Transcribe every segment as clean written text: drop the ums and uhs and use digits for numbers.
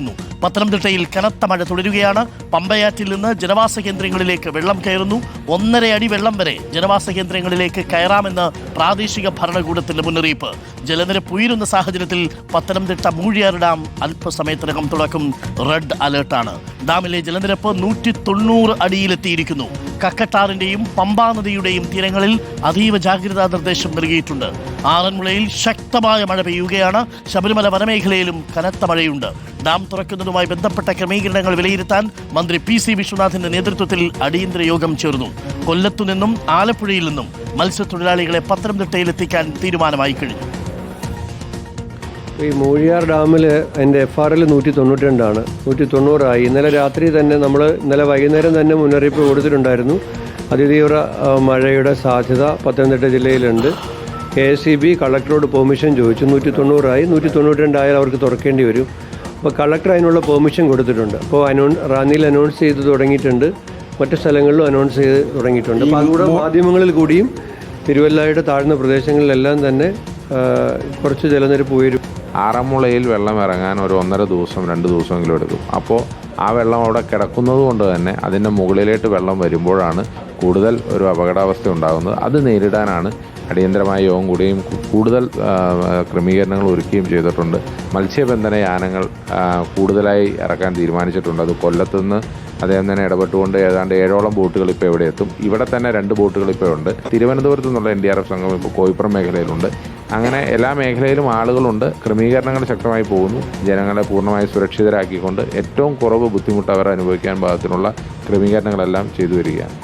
തുറക്കുന്നു. പത്തനംതിട്ടയിൽ കനത്ത മഴ തുടരുകയാണ്. പമ്പയാറ്റിൽ നിന്ന് ജനവാസ കേന്ദ്രങ്ങളിലേക്ക് വെള്ളം കയറുന്നു. 1.5 അടി വെള്ളം വരെ ജനവാസ കേന്ദ്രങ്ങളിലേക്ക് കയറാമെന്ന് പ്രാദേശിക ഭരണകൂടത്തിന്റെ മുന്നറിയിപ്പ്. ജലനിരപ്പ് ഉയരുന്ന സാഹചര്യത്തിൽ പത്തനംതിട്ട മൂഴിയാർ ഡാം അല്പസമയത്തിനകം തുറക്കും. റെഡ് അലേർട്ടാണ്. ഡാമിലെ ജലനിരപ്പ് 190 അടിയിലെത്തിയിരിക്കുന്നു. കക്കട്ടാറിന്റെയും പമ്പാ നദിയുടെയും തീരങ്ങളിൽ അതീവ ജാഗ്രതാ നിർദ്ദേശം നൽകിയിട്ടുണ്ട്. ആറന്മുളയിൽ ശക്തമായ മഴ പെയ്യുകയാണ്. ശബരിമല വനമേഖലയിലും കനത്ത മഴയുണ്ട്. ഡാം തുറക്കുന്നതുമായി ബന്ധപ്പെട്ട ക്രമീകരണങ്ങൾ വിലയിരുത്താൻ മന്ത്രി PC വിശ്വനാഥിന്റെ നേതൃത്വത്തിൽ അടിയന്തര യോഗം ചേർന്നു. കൊല്ലത്തു നിന്നും ആലപ്പുഴയിൽ നിന്നും മത്സ്യത്തൊഴിലാളികളെ പത്തനംതിട്ടയിലെത്തിക്കാൻ തീരുമാനമായി കഴിഞ്ഞു. ഈ മൂഴിയാർ ഡാമിൽ അതിൻ്റെ FRL 192 190 ഇന്നലെ രാത്രി തന്നെ ഇന്നലെ വൈകുന്നേരം തന്നെ മുന്നറിയിപ്പ് കൊടുത്തിട്ടുണ്ടായിരുന്നു. അതിതീവ്ര മഴയുടെ സാധ്യത പത്തനംതിട്ട ജില്ലയിലുണ്ട്. KSEB കളക്ടറോട് പെർമിഷൻ ചോദിച്ചു. 190 192 ആയാൽ അവർക്ക് തുറക്കേണ്ടി വരും. അപ്പോൾ കളക്ടർ അതിനുള്ള പെർമിഷൻ കൊടുത്തിട്ടുണ്ട്. അപ്പോൾ റാന്നിയിൽ അനൗൺസ് ചെയ്ത് തുടങ്ങിയിട്ടുണ്ട്. മറ്റു സ്ഥലങ്ങളിലും അനൗൺസ് ചെയ്ത് തുടങ്ങിയിട്ടുണ്ട്. അപ്പോൾ അതുകൂടെ മാധ്യമങ്ങളിൽ കൂടിയും തിരുവല്ലയുടെ താഴ്ന്ന പ്രദേശങ്ങളിലെല്ലാം തന്നെ കുറച്ച് ജലനിരപ്പ് ഉയരും. ആറന്മുളയിൽ വെള്ളം ഇറങ്ങാൻ ഒരു 1.5 ദിവസം 2 ദിവസമെങ്കിലും എടുക്കും. അപ്പോൾ ആ വെള്ളം അവിടെ കിടക്കുന്നത് കൊണ്ട് തന്നെ അതിൻ്റെ മുകളിലേക്ക് വെള്ളം വരുമ്പോഴാണ് കൂടുതൽ ഒരു അപകടാവസ്ഥ ഉണ്ടാകുന്നത്. അത് നേരിടാനാണ് അടിയന്തരമായ യോഗം കൂടുകയും കൂടുതൽ ക്രമീകരണങ്ങൾ ഒരുക്കുകയും ചെയ്തിട്ടുണ്ട്. മത്സ്യബന്ധന യാനങ്ങൾ കൂടുതലായി ഇറക്കാൻ തീരുമാനിച്ചിട്ടുണ്ട്. അത് കൊല്ലത്തുനിന്ന് അദ്ദേഹം തന്നെ ഇടപെട്ടുകൊണ്ട് ഏതാണ്ട് 7ഓളം ബോട്ടുകൾ ഇപ്പോൾ ഇവിടെ എത്തും. ഇവിടെ തന്നെ 2 ബോട്ടുകൾ ഇപ്പോൾ ഉണ്ട്. തിരുവനന്തപുരത്തു നിന്നുള്ള NDRF സംഘം ഇപ്പോൾ കോയിപ്പുറം മേഖലയിലുണ്ട്. അങ്ങനെ എല്ലാ മേഖലയിലും ആളുകളുണ്ട്. ക്രമീകരണങ്ങൾ ശക്തമായി പോകുന്നു. ജനങ്ങളെ പൂർണ്ണമായി സുരക്ഷിതരാക്കിക്കൊണ്ട് ഏറ്റവും കുറവ് ബുദ്ധിമുട്ട് അവർ അനുഭവിക്കാൻ പാകത്തിനുള്ള ക്രമീകരണങ്ങളെല്ലാം ചെയ്തു വരികയാണ്.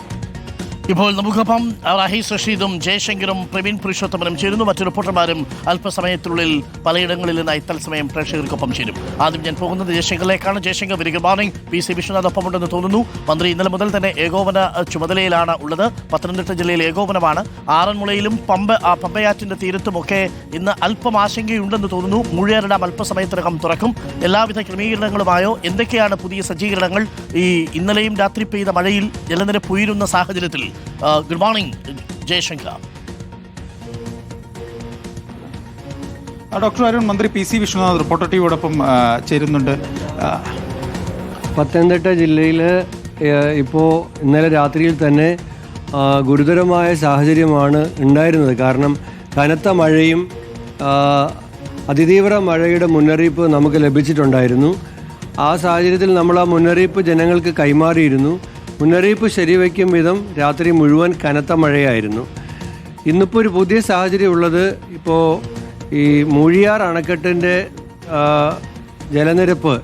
ഇപ്പോൾ നമുക്കൊപ്പം റഹീസ് റഷീദും ജയശങ്കറും പ്രവീൺ പുരുഷോത്തമനും ചേരുന്നു. മറ്റു റിപ്പോർട്ടർമാരും അല്പസമയത്തിനുള്ളിൽ പലയിടങ്ങളിൽ നിന്ന് തത്സമയം പ്രേക്ഷകർക്കൊപ്പം ചേരും. ആദ്യം ഞാൻ പോകുന്നത് ജയശങ്കറിലേക്കാണ്. Jayashankar, very good morning. PC Viswanath ഒപ്പമുണ്ടെന്ന് തോന്നുന്നു. മന്ത്രി ഇന്നലെ മുതൽ തന്നെ ഏകോപന ചുമതലയിലാണ് ഉള്ളത്. പത്തനംതിട്ട ജില്ലയിൽ ഏകോപനമാണ്. ആറന്മുളയിലും പമ്പയാറ്റിന്റെ തീരത്തുമൊക്കെ ഇന്ന് അല്പം ആശങ്കയുണ്ടെന്ന് തോന്നുന്നു. മൂഴിയാർ ഡാം അല്പസമയത്തിനകം തുറക്കും. എല്ലാവിധ ക്രമീകരണങ്ങളുമായോ? എന്തൊക്കെയാണ് പുതിയ സജ്ജീകരണങ്ങൾ? ഈ ഇന്നലെയും രാത്രി പെയ്ത മഴയിൽ ജലനിരപ്പ് ഉയരുന്ന സാഹചര്യത്തിൽ good morning Jaishankar. Doctor Arun, മന്ത്രി PC വിശ്വനാഥ് റിപ്പോർട്ടർ ടിവിയോടൊപ്പം ചേരുന്നുണ്ട്. പത്തനംതിട്ട ജില്ലയിൽ ഇപ്പോൾ ഇന്നലെ രാത്രിയിൽ തന്നെ ഗുരുതരമായ സാഹചര്യമാണ് ഉണ്ടായിരുന്നത്. കാരണം കനത്ത മഴയും അതിതീവ്ര മഴയുടെ മുന്നറിയിപ്പ് നമുക്ക് ലഭിച്ചിട്ടുണ്ടായിരുന്നു. ആ സാഹചര്യത്തിൽ നമ്മൾ ആ മുന്നറിയിപ്പ് ജനങ്ങൾക്ക് കൈമാറിയിരുന്നു. മുന്നറിയിപ്പ് ശരിവയ്ക്കും വിധം രാത്രി മുഴുവൻ കനത്ത മഴയായിരുന്നു. ഇന്നിപ്പോൾ ഒരു പുതിയ സാഹചര്യം ഉള്ളത്, ഇപ്പോൾ ഈ മൂഴിയാർ അണക്കെട്ടിൻ്റെ ജലനിരപ്പ്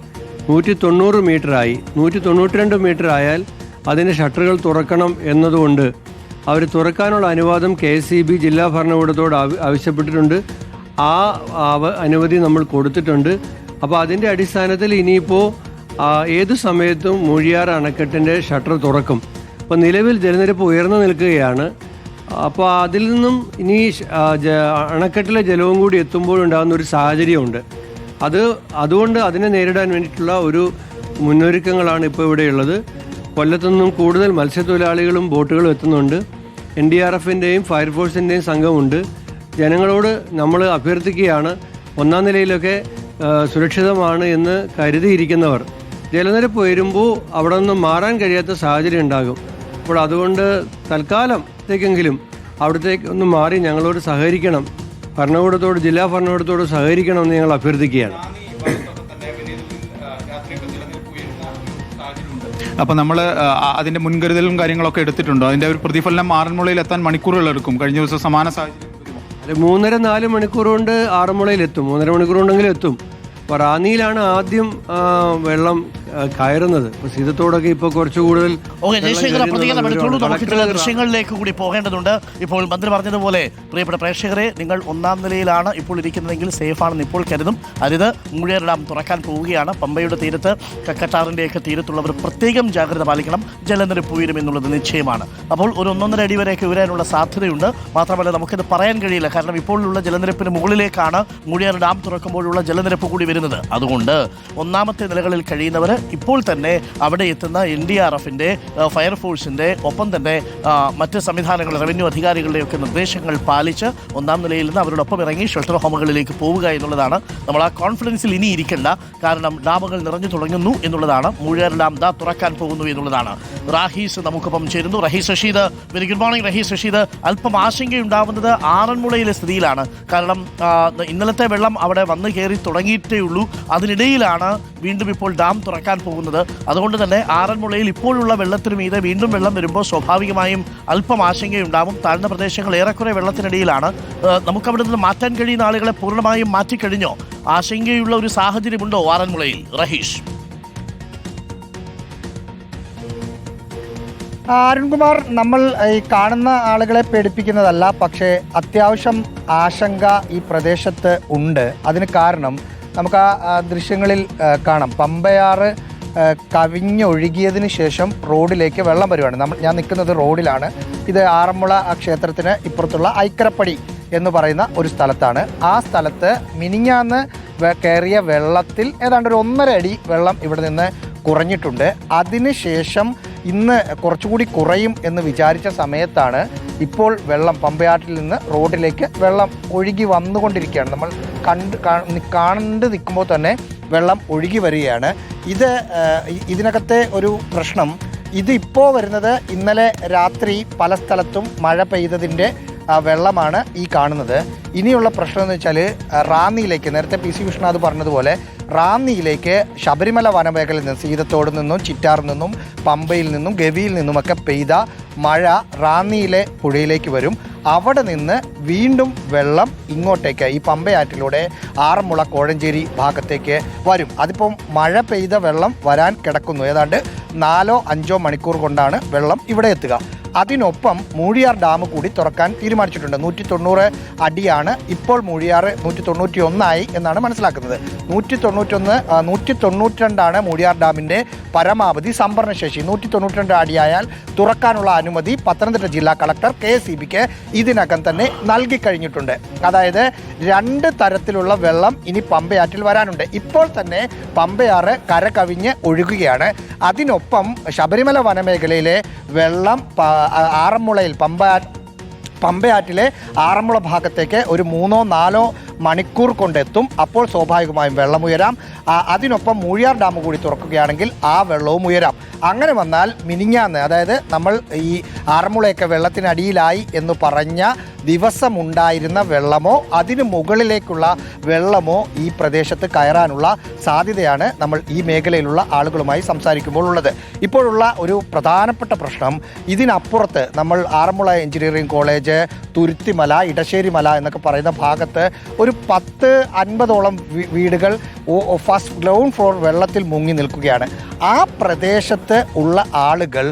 190 മീറ്ററായി. 192 മീറ്റർ ആയാൽ അതിൻ്റെ ഷട്ടറുകൾ തുറക്കണം എന്നതുകൊണ്ട് അവർ തുറക്കാനുള്ള അനുവാദം KSEB ജില്ലാ ഭരണകൂടത്തോട് ആവശ്യപ്പെട്ടിട്ടുണ്ട്. ആ അനുമതി നമ്മൾ കൊടുത്തിട്ടുണ്ട്. അപ്പോൾ അതിൻ്റെ അടിസ്ഥാനത്തിൽ ഇനിയിപ്പോൾ ഏതു സമയത്തും മൂഴിയാർ അണക്കെട്ടിൻ്റെ ഷട്ടർ തുറക്കും. അപ്പോൾ നിലവിൽ ജലനിരപ്പ് ഉയർന്നു നിൽക്കുകയാണ്. അപ്പോൾ അതിൽ നിന്നും ഇനി അണക്കെട്ടിലെ ജലവും കൂടി എത്തുമ്പോഴുണ്ടാകുന്ന ഒരു സാഹചര്യമുണ്ട്. അതുകൊണ്ട് അതിനെ നേരിടാൻ വേണ്ടിയിട്ടുള്ള ഒരു മുന്നൊരുക്കങ്ങളാണ് ഇപ്പോൾ ഇവിടെയുള്ളത്. കൊല്ലത്തു നിന്നും കൂടുതൽ മത്സ്യത്തൊഴിലാളികളും ബോട്ടുകളും എത്തുന്നുണ്ട്. NDRFിൻ്റെയും ഫയർഫോഴ്സിൻ്റെയും സംഘമുണ്ട്. ജനങ്ങളോട് നമ്മൾ അഭ്യർത്ഥിക്കുകയാണ്, 1-ാം നിലയിലൊക്കെ സുരക്ഷിതമാണ് എന്ന് കരുതിയിരിക്കുന്നവർ ജലനിരപ്പ് ഉയരുമ്പോൾ അവിടെ നിന്ന് മാറാൻ കഴിയാത്ത സാഹചര്യം ഉണ്ടാകും. അപ്പോൾ അതുകൊണ്ട് തൽക്കാലത്തേക്കെങ്കിലും അവിടത്തേക്ക് ഒന്ന് മാറി ഞങ്ങളോട് സഹകരിക്കണം, ഭരണകൂടത്തോട് ജില്ലാ ഭരണകൂടത്തോട് സഹകരിക്കണമെന്ന് ഞങ്ങൾ അഭ്യർത്ഥിക്കുകയാണ്. അപ്പോൾ നമ്മൾ അതിൻ്റെ മുൻകരുതലും കാര്യങ്ങളൊക്കെ എടുത്തിട്ടുണ്ടോ? അതിൻ്റെ ഒരു പ്രതിഫലനം ആറന്മുളയിൽ എത്താൻ മണിക്കൂറുകൾ എടുക്കും. കഴിഞ്ഞ ദിവസം സമാന സാഹചര്യം 3.5-4 മണിക്കൂർ കൊണ്ട് ആറന്മുളയിലെത്തും. 1.5 മണിക്കൂർ കൊണ്ടെങ്കിലും എത്തും. അപ്പോൾ റാന്നിയിലാണ് ആദ്യം വെള്ളം കയറുന്നത്. അപ്പോൾ സീതത്തോടൊക്കെ ഇപ്പോൾ കുറച്ച് കൂടുതൽ. ദൃശ്യങ്ങളിലേക്ക് കൂടി പോകേണ്ടതുണ്ട്. ഇപ്പോൾ മന്ത്രി പറഞ്ഞതുപോലെ പ്രിയപ്പെട്ട പ്രേക്ഷകരെ, നിങ്ങൾ 1-ാം നിലയിലാണ് ഇപ്പോൾ ഇരിക്കുന്നതെങ്കിൽ സേഫാണെന്ന് ഇപ്പോൾ കരുതും. അരുത്, മൂഴിയാർ ഡാം തുറക്കാൻ പോവുകയാണ്. പമ്പയുടെ തീരത്ത്, കക്കട്ടാറിൻ്റെയൊക്കെ തീരത്തുള്ളവർ പ്രത്യേകം ജാഗ്രത പാലിക്കണം. ജലനിരപ്പ് ഉയരും എന്നുള്ളത് നിശ്ചയമാണ്. അപ്പോൾ ഒരു 1.5 അടി വരെയൊക്കെ ഉയരാനുള്ള സാധ്യതയുണ്ട്. മാത്രമല്ല നമുക്കിത് പറയാൻ കഴിയില്ല. കാരണം ഇപ്പോഴുള്ള ജലനിരപ്പിന് മുകളിലേക്കാണ് മൂഴിയാർ ഡാം തുറക്കുമ്പോഴുള്ള ജലനിരപ്പ് കൂടി വരുന്നത്. അതുകൊണ്ട് ഒന്നാമത്തെ നിലകളിൽ കഴിയുന്നവർ ഇപ്പോൾ തന്നെ അവിടെ എത്തുന്ന NDRFിൻ്റെ ഫയർഫോഴ്സിൻ്റെ ഒപ്പം തന്നെ മറ്റ് സംവിധാനങ്ങൾ റവന്യൂ അധികാരികളുടെയൊക്കെ നിർദ്ദേശങ്ങൾ പാലിച്ച് ഒന്നാം നിലയിൽ നിന്ന് അവരോടൊപ്പം ഇറങ്ങി ഷെൽട്ടർ ഹോമുകളിലേക്ക് പോവുക എന്നുള്ളതാണ്. നമ്മൾ ആ കോൺഫിഡൻസിൽ ഇനി ഇരിക്കേണ്ട, കാരണം ഡാമുകൾ നിറഞ്ഞു തുടങ്ങുന്നു എന്നുള്ളതാണ്. മൂഴിയാർ ഡാം ദാ തുറക്കാൻ പോകുന്നു എന്നുള്ളതാണ്. റഹീസ് നമുക്കൊപ്പം ചേരുന്നു. Rahees Rasheed, very good morning. Rahees Rasheed, അല്പം ആശങ്കയുണ്ടാവുന്നത് ആറന്മുളയിലെ സ്ഥിതിയിലാണ്. കാരണം ഇന്നലത്തെ വെള്ളം അവിടെ വന്നു കയറി തുടങ്ങിയിട്ടേ ഉള്ളൂ. അതിനിടയിലാണ് വീണ്ടും ഇപ്പോൾ ഡാം തുറക്കാൻ പോകുന്നത്. അതുകൊണ്ട് തന്നെ ആറന്മുളയിൽ ഇപ്പോഴുള്ള വെള്ളത്തിന് മീതെ വീണ്ടും വെള്ളം വരുമ്പോൾ സ്വാഭാവികമായും അല്പം ആശങ്കയുണ്ടാവും. താഴ്ന്ന പ്രദേശങ്ങൾ ഏറെക്കുറെ വെള്ളത്തിനടിയിലാണ്. നമുക്കവിടെ നിന്ന് മാറ്റാൻ കഴിയുന്ന ആളുകളെ പൂർണ്ണമായും മാറ്റിക്കഴിഞ്ഞോ? ആശങ്കയുള്ള ഒരു സാഹചര്യമുണ്ടോ ആറന്മുളയിൽ? റഹീഷ്. അരുൺകുമാർ, നമ്മൾ ഈ കാണുന്ന ആളുകളെ പേടിപ്പിക്കുന്നതല്ല, പക്ഷേ അത്യാവശ്യം ആശങ്ക ഈ പ്രദേശത്ത് ഉണ്ട്. അതിന് കാരണം നമുക്ക് ആ ദൃശ്യങ്ങളിൽ കാണാം. പമ്പയാറ് കവിഞ്ഞൊഴുകിയതിന് ശേഷം റോഡിലേക്ക് വെള്ളം വരുവാണ്. ഞാൻ നിൽക്കുന്നത് റോഡിലാണ്. ഇത് ആറന്മുള ക്ഷേത്രത്തിന് ഇപ്പുറത്തുള്ള ഐക്കരപ്പടി എന്ന് പറയുന്ന ഒരു സ്ഥലത്താണ്. ആ സ്ഥലത്ത് മിനിഞ്ഞാന്ന് കയറിയ വെള്ളത്തിൽ ഏതാണ്ട് ഒരു 1.5 അടി വെള്ളം ഇവിടെ നിന്ന് കുറഞ്ഞിട്ടുണ്ട്. അതിനുശേഷം ഇന്ന് കുറച്ചുകൂടി കുറയും എന്ന് വിചാരിച്ച സമയത്താണ് ഇപ്പോൾ വെള്ളം പമ്പയാറ്റിൽ നിന്ന് റോഡിലേക്ക് വെള്ളം ഒഴുകി വന്നുകൊണ്ടിരിക്കുകയാണ്. നമ്മൾ കണ്ടു നിൽക്കുമ്പോൾ തന്നെ വെള്ളം ഒഴുകി വരികയാണ്. ഇതിനകത്തെ ഒരു പ്രശ്നം, ഇതിപ്പോൾ വരുന്നത് ഇന്നലെ രാത്രി പല സ്ഥലത്തും മഴ പെയ്തതിൻ്റെ വെള്ളമാണ് ഈ കാണുന്നത്. ഇനിയുള്ള പ്രശ്നം എന്ന് വെച്ചാൽ റാന്നിയിലേക്ക്, നേരത്തെ PC വിഷ്ണുനാഥ് പറഞ്ഞതുപോലെ റാന്നിയിലേക്ക് ശബരിമല വനമേഖലയിൽ നിന്ന്, സീതത്തോട് നിന്നും ചിറ്റാറിൽ നിന്നും പമ്പയിൽ നിന്നും ഗവിയിൽ നിന്നുമൊക്കെ പെയ്ത മഴ റാന്നിയിലെ പുഴയിലേക്ക് വരും. അവിടെ നിന്ന് വീണ്ടും വെള്ളം ഇങ്ങോട്ടേക്ക് ഈ പമ്പയാറ്റിലൂടെ ആറന്മുള കോഴഞ്ചേരി ഭാഗത്തേക്ക് വരും. അതിപ്പം മഴ പെയ്ത വെള്ളം വരാൻ കിടക്കുന്നു. ഏതാണ്ട് 4-5 മണിക്കൂർ കൊണ്ടാണ് വെള്ളം ഇവിടെ എത്തുക. അതിനൊപ്പം മൂഴിയാർ ഡാം കൂടി തുറക്കാൻ തീരുമാനിച്ചിട്ടുണ്ട്. 190 അടിയാണ് ഇപ്പോൾ മൂഴിയാർ, 191 എന്നാണ് മനസ്സിലാക്കുന്നത്. 192 മൂഴിയാർ ഡാമിൻ്റെ പരമാവധി സംഭരണശേഷി. 192 അടിയായാൽ തുറക്കാനുള്ള അനുമതി പത്തനംതിട്ട ജില്ലാ കളക്ടർ KSEBിക്ക് ഇതിനകം തന്നെ നൽകിക്കഴിഞ്ഞിട്ടുണ്ട്. അതായത് 2 തരത്തിലുള്ള വെള്ളം ഇനി പമ്പയാറ്റിൽ വരാനുണ്ട്. ഇപ്പോൾ തന്നെ പമ്പയാറ് കര കവിഞ്ഞ് ഒഴുകുകയാണ്. അതിനൊപ്പം ശബരിമല വനമേഖലയിലെ വെള്ളം ആറന്മുളയിൽ പമ്പയാറ്റിലെ ആറന്മുള ഭാഗത്തേക്ക് ഒരു 3-4 മണിക്കൂർ കൊണ്ടെത്തും. അപ്പോൾ സ്വാഭാവികമായും വെള്ളം ഉയരാം. അതിനൊപ്പം മൂഴിയാർ ഡാം കൂടി തുറക്കുകയാണെങ്കിൽ ആ വെള്ളവും ഉയരാം. അങ്ങനെ വന്നാൽ മിനിഞ്ഞാന്ന്, അതായത് നമ്മൾ ഈ ആറന്മുളയൊക്കെ വെള്ളത്തിനടിയിലായി എന്ന് പറഞ്ഞ ദിവസമുണ്ടായിരുന്ന വെള്ളമോ അതിന് മുകളിലേക്കുള്ള വെള്ളമോ ഈ പ്രദേശത്ത് കയറാനുള്ള സാധ്യതയാണ് നമ്മൾ ഈ മേഖലയിലുള്ള ആളുകളുമായി സംസാരിക്കുമ്പോൾ ഉള്ളത്. ഇപ്പോഴുള്ള ഒരു പ്രധാനപ്പെട്ട പ്രശ്നം, ഇതിനപ്പുറത്ത് നമ്മൾ ആറന്മുള എഞ്ചിനീയറിംഗ് കോളേജ്, തുരുത്തിമല, ഇടശ്ശേരിമല എന്നൊക്കെ പറയുന്ന ഭാഗത്ത് ഒരു 10-50ഓളം വീടുകൾ ഫസ്റ്റ് ഗ്രൗണ്ട് ഫ്ലോർ വെള്ളത്തിൽ മുങ്ങി നിൽക്കുകയാണ്. ആ പ്രദേശത്ത് ഉള്ള ആളുകൾ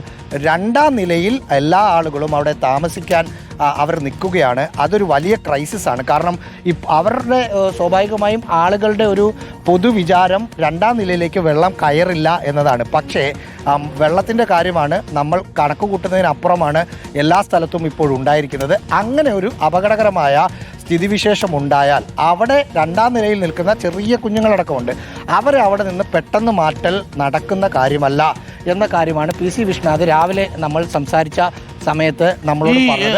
2ാം നിലയിൽ എല്ലാ ആളുകളും അവിടെ താമസിക്കാൻ അവർ നിൽക്കുകയാണ്. അതൊരു വലിയ ക്രൈസിസാണ്. കാരണം അവരുടെ സ്വാഭാവികമായും ആളുകളുടെ ഒരു പൊതുവിചാരം 2ാം നിലയിലേക്ക് വെള്ളം കയറില്ല എന്നതാണ്. പക്ഷേ വെള്ളത്തിൻ്റെ കാര്യമാണ് നമ്മൾ കണക്ക് കൂട്ടുന്നതിനപ്പുറമാണ് എല്ലാ സ്ഥലത്തും ഇപ്പോൾ ഉണ്ടായിരിക്കുന്നത്. അങ്ങനെ ഒരു അപകടകരമായ സ്ഥിതിവിശേഷം ഉണ്ടായാൽ അവിടെ 2ാം നിലയിൽ നിൽക്കുന്ന ചെറിയ കുഞ്ഞുങ്ങളടക്കമുണ്ട്. അവരെ അവിടെ നിന്ന് പെട്ടെന്ന് മാറ്റൽ നടക്കുന്ന കാര്യമല്ല എന്ന കാര്യമാണ് PC വിഷ്ണുനാഥ് രാവിലെ നമ്മൾ സംസാരിച്ച സമയത്ത് നമ്മളോട് പറഞ്ഞത്.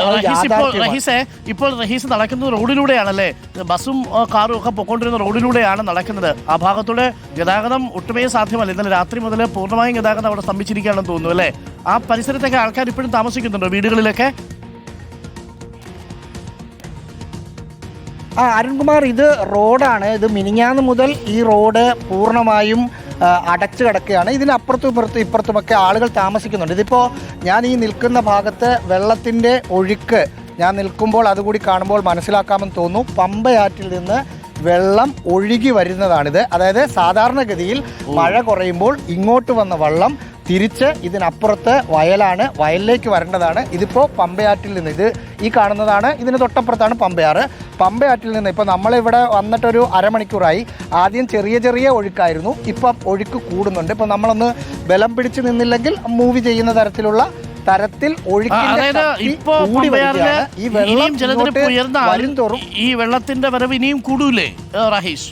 ഇപ്പോൾ റഹീസ് നടക്കുന്നത് റോഡിലൂടെയാണല്ലേ? ബസ്സും കാറും ഒക്കെ പൊക്കോണ്ടിരുന്ന റോഡിലൂടെയാണ് നടക്കുന്നത്. ആ ഭാഗത്തൂടെ ഗതാഗതം ഒട്ടുമേ സാധ്യമല്ല. ഇന്നലെ രാത്രി മുതൽ പൂർണ്ണമായും ഗതാഗതം അവിടെ സ്തംഭിച്ചിരിക്കുകയാണെന്ന് തോന്നുന്നു അല്ലേ? ആ പരിസരത്തൊക്കെ ആൾക്കാർ ഇപ്പോഴും താമസിക്കുന്നുണ്ടോ വീടുകളിലൊക്കെ? അരുൺകുമാർ, ഇത് റോഡാണ്. ഇത് മിനിഞ്ഞാന്ന് മുതൽ ഈ റോഡ് പൂർണ്ണമായും അടച്ചു കിടക്കുകയാണ്. ഇതിനപ്പുറത്തും ഇപ്പുറത്തുമൊക്കെ ആളുകൾ താമസിക്കുന്നുണ്ട്. ഇതിപ്പോൾ ഞാൻ ഈ നിൽക്കുന്ന ഭാഗത്ത് വെള്ളത്തിൻ്റെ ഒഴുക്ക് ഞാൻ നിൽക്കുമ്പോൾ അതുകൂടി കാണുമ്പോൾ മനസ്സിലാക്കാമെന്ന് തോന്നുന്നു. പമ്പയാറ്റിൽ നിന്ന് വെള്ളം ഒഴുകി വരുന്നതാണിത്. അതായത് സാധാരണഗതിയിൽ മഴ കുറയുമ്പോൾ ഇങ്ങോട്ട് വന്ന വെള്ളം തിരിച്ച് ഇതിനപ്പുറത്ത് വയലാണ്, വയലിലേക്ക് വരേണ്ടതാണ്. ഇതിപ്പോൾ പമ്പയാറ്റിൽ നിന്ന്, ഇത് ഈ കാണുന്നതാണ്, ഇതിന് തൊട്ടപ്പുറത്താണ് പമ്പയാറ്. പമ്പയാറ്റിൽ നിന്ന് ഇപ്പോൾ നമ്മളിവിടെ വന്നിട്ടൊരു അരമണിക്കൂറായി. ആദ്യം ചെറിയ ചെറിയ ഒഴുക്കായിരുന്നു, ഇപ്പം ഒഴുക്ക് കൂടുന്നുണ്ട്. ഇപ്പം നമ്മളൊന്ന് ബലം പിടിച്ച് നിന്നില്ലെങ്കിൽ മൂവ് ചെയ്യുന്ന തരത്തിൽ ഈ വെള്ളത്തിന്റെ വരവ് ഇനിയും കൂടൂലേ റഹീഷ്?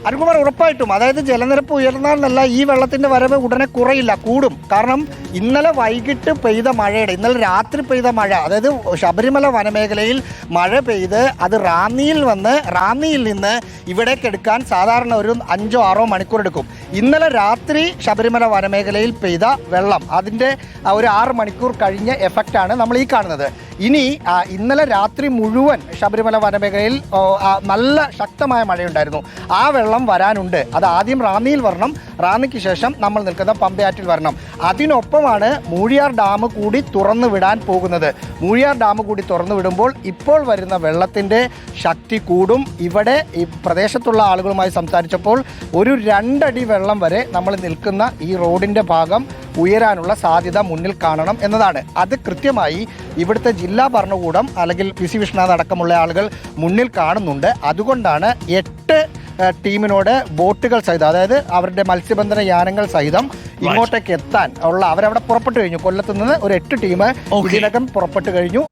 അരുൺകുമാർ, ഉറപ്പായിട്ടും അതായത് ജലനിരപ്പ് ഉയർന്നാലെന്നല്ല ഈ വെള്ളത്തിന്റെ വരവ് ഉടനെ കുറയില്ല, കൂടും. കാരണം ഇന്നലെ വൈകിട്ട് പെയ്ത മഴയുടെ, ഇന്നലെ രാത്രി പെയ്ത മഴ, അതായത് ശബരിമല വനമേഖലയിൽ മഴ പെയ്ത് അത് റാന്നിയിൽ നിന്ന് ഇവിടേക്ക് എടുക്കാൻ സാധാരണ ഒരു 5-6 മണിക്കൂർ എടുക്കും. ഇന്നലെ രാത്രി ശബരിമല വനമേഖലയിൽ പെയ്ത വെള്ളം, അതിൻ്റെ ഒരു 6 മണിക്കൂർ കഴിഞ്ഞ എഫക്റ്റാണ് നമ്മൾ ഈ കാണുന്നത്. ഇനി ഇന്നലെ രാത്രി മുഴുവൻ ശബരിമല വനമേഖലയിൽ നല്ല ശക്തമായ മഴയുണ്ടായിരുന്നു. ആ വെള്ളം വരാനുണ്ട്. അത് ആദ്യം റാന്നിയിൽ വരണം, റാന്നിക്ക് ശേഷം നമ്മൾ നിൽക്കുന്ന പമ്പയാറ്റിൽ വരണം. അതിനൊപ്പമാണ് മൂഴിയാർ ഡാം കൂടി തുറന്നു വിടാൻ പോകുന്നത്. മൂഴിയാർ ഡാം കൂടി തുറന്നു വിടുമ്പോൾ ഇപ്പോൾ വരുന്ന വെള്ളത്തിൻ്റെ ശക്തി കൂടും. ഇവിടെ ഈ പ്രദേശത്തുള്ള ആളുകളുമായി സംസാരിച്ചപ്പോൾ ഒരു 2 അടി വെള്ളം വരെ നമ്മൾ നിൽക്കുന്ന ഈ റോഡിൻ്റെ ഭാഗം ഉയരാനുള്ള സാധ്യത മുന്നിൽ കാണണം എന്നതാണ്. അത് കൃത്യമായി ഇവിടുത്തെ ജില്ലാ ഭരണകൂടം അല്ലെങ്കിൽ പി സി വിശ്വനാഥ് അടക്കമുള്ള ആളുകൾ മുന്നിൽ കാണുന്നുണ്ട്. അതുകൊണ്ടാണ് 8 ടീമിനോട് ബോട്ടുകൾ സഹിതം, അതായത് അവരുടെ മത്സ്യബന്ധന യാനങ്ങൾ സഹിതം ഇങ്ങോട്ടേക്ക് എത്താൻ ഉള്ള, അവരവിടെ പുറപ്പെട്ടു കഴിഞ്ഞു. കൊല്ലത്ത് നിന്ന് ഒരു 8 ടീം ഇതിനകം പുറപ്പെട്ടു കഴിഞ്ഞു.